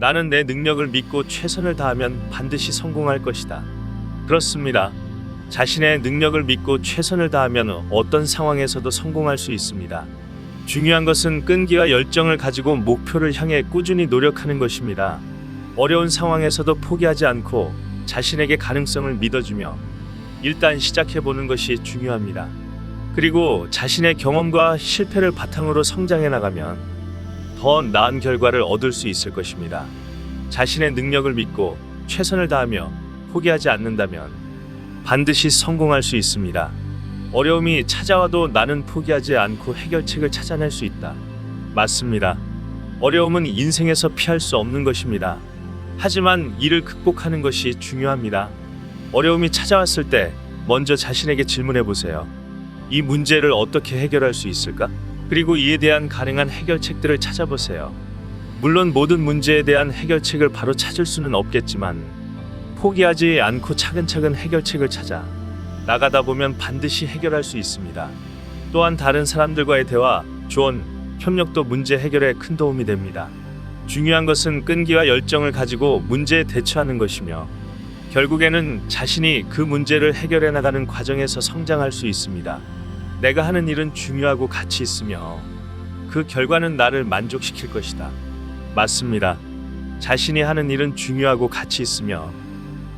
나는 내 능력을 믿고 최선을 다하면 반드시 성공할 것이다. 그렇습니다. 자신의 능력을 믿고 최선을 다하면 어떤 상황에서도 성공할 수 있습니다. 중요한 것은 끈기와 열정을 가지고 목표를 향해 꾸준히 노력하는 것입니다. 어려운 상황에서도 포기하지 않고 자신에게 가능성을 믿어주며 일단 시작해보는 것이 중요합니다. 그리고 자신의 경험과 실패를 바탕으로 성장해 나가면 더 나은 결과를 얻을 수 있을 것입니다. 자신의 능력을 믿고 최선을 다하며 포기하지 않는다면 반드시 성공할 수 있습니다. 어려움이 찾아와도 나는 포기하지 않고 해결책을 찾아낼 수 있다. 맞습니다. 어려움은 인생에서 피할 수 없는 것입니다. 하지만 이를 극복하는 것이 중요합니다. 어려움이 찾아왔을 때 먼저 자신에게 질문해 보세요. 이 문제를 어떻게 해결할 수 있을까? 그리고 이에 대한 가능한 해결책들을 찾아보세요. 물론 모든 문제에 대한 해결책을 바로 찾을 수는 없겠지만 포기하지 않고 차근차근 해결책을 찾아 나가다 보면 반드시 해결할 수 있습니다. 또한 다른 사람들과의 대화, 조언, 협력도 문제 해결에 큰 도움이 됩니다. 중요한 것은 끈기와 열정을 가지고 문제에 대처하는 것이며 결국에는 자신이 그 문제를 해결해 나가는 과정에서 성장할 수 있습니다. 내가 하는 일은 중요하고 가치 있으며 그 결과는 나를 만족시킬 것이다. 맞습니다. 자신이 하는 일은 중요하고 가치 있으며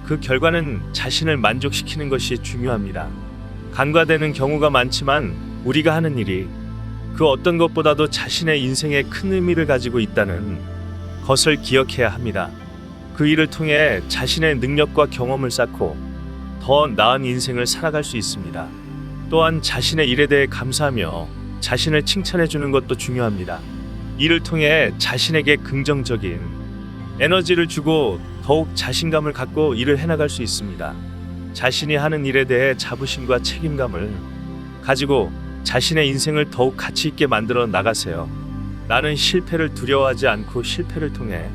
그 결과는 자신을 만족시키는 것이 중요합니다. 간과되는 경우가 많지만 우리가 하는 일이 그 어떤 것보다도 자신의 인생에 큰 의미를 가지고 있다는 것을 기억해야 합니다. 그 일을 통해 자신의 능력과 경험을 쌓고 더 나은 인생을 살아갈 수 있습니다. 또한 자신의 일에 대해 감사하며 자신을 칭찬해 주는 것도 중요합니다. 이를 통해 자신에게 긍정적인 에너지를 주고 더욱 자신감을 갖고 일을 해나갈 수 있습니다. 자신이 하는 일에 대해 자부심과 책임감을 가지고 자신의 인생을 더욱 가치 있게 만들어 나가세요. 나는 실패를 두려워하지 않고 실패를 통해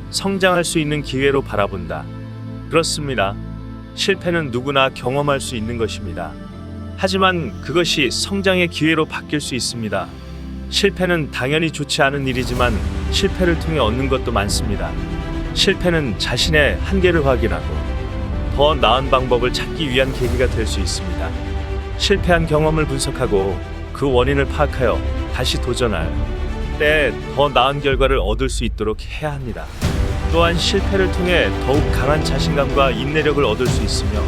성장할 수 있는 기회로 바라본다. 그렇습니다. 실패는 누구나 경험할 수 있는 것입니다. 하지만 그것이 성장의 기회로 바뀔 수 있습니다. 실패는 당연히 좋지 않은 일이지만 실패를 통해 얻는 것도 많습니다. 실패는 자신의 한계를 확인하고 더 나은 방법을 찾기 위한 계기가 될 수 있습니다. 실패한 경험을 분석하고 그 원인을 파악하여 다시 도전할 때 더 나은 결과를 얻을 수 있도록 해야 합니다. 또한 실패를 통해 더욱 강한 자신감과 인내력을 얻을 수 있으며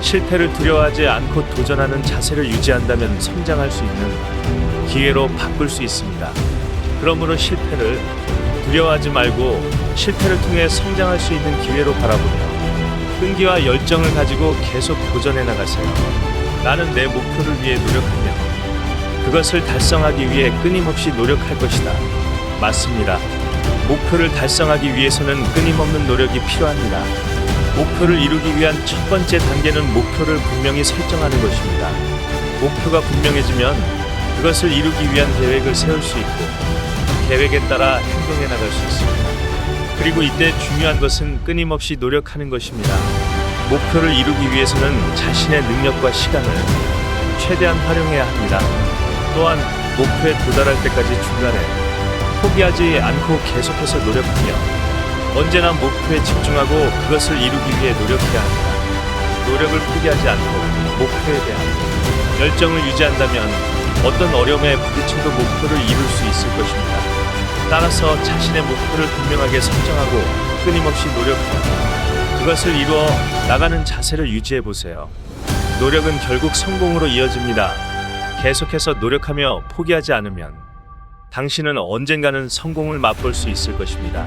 실패를 두려워하지 않고 도전하는 자세를 유지한다면 성장할 수 있는 기회로 바꿀 수 있습니다. 그러므로 실패를 두려워하지 말고 실패를 통해 성장할 수 있는 기회로 바라보며 끈기와 열정을 가지고 계속 도전해 나가세요. 나는 내 목표를 위해 노력하며 그것을 달성하기 위해 끊임없이 노력할 것이다. 맞습니다. 목표를 달성하기 위해서는 끊임없는 노력이 필요합니다. 목표를 이루기 위한 첫 번째 단계는 목표를 분명히 설정하는 것입니다. 목표가 분명해지면 그것을 이루기 위한 계획을 세울 수 있고 계획에 따라 행동해 나갈 수 있습니다. 그리고 이때 중요한 것은 끊임없이 노력하는 것입니다. 목표를 이루기 위해서는 자신의 능력과 시간을 최대한 활용해야 합니다. 또한 목표에 도달할 때까지 중간에 포기하지 않고 계속해서 노력하며 언제나 목표에 집중하고 그것을 이루기 위해 노력해야 합니다. 노력을 포기하지 않고 목표에 대한 열정을 유지한다면 어떤 어려움에 부딪혀도 목표를 이룰 수 있을 것입니다. 따라서 자신의 목표를 분명하게 설정하고 끊임없이 노력하고 그것을 이루어 나가는 자세를 유지해 보세요. 노력은 결국 성공으로 이어집니다. 계속해서 노력하며 포기하지 않으면 당신은 언젠가는 성공을 맛볼 수 있을 것입니다.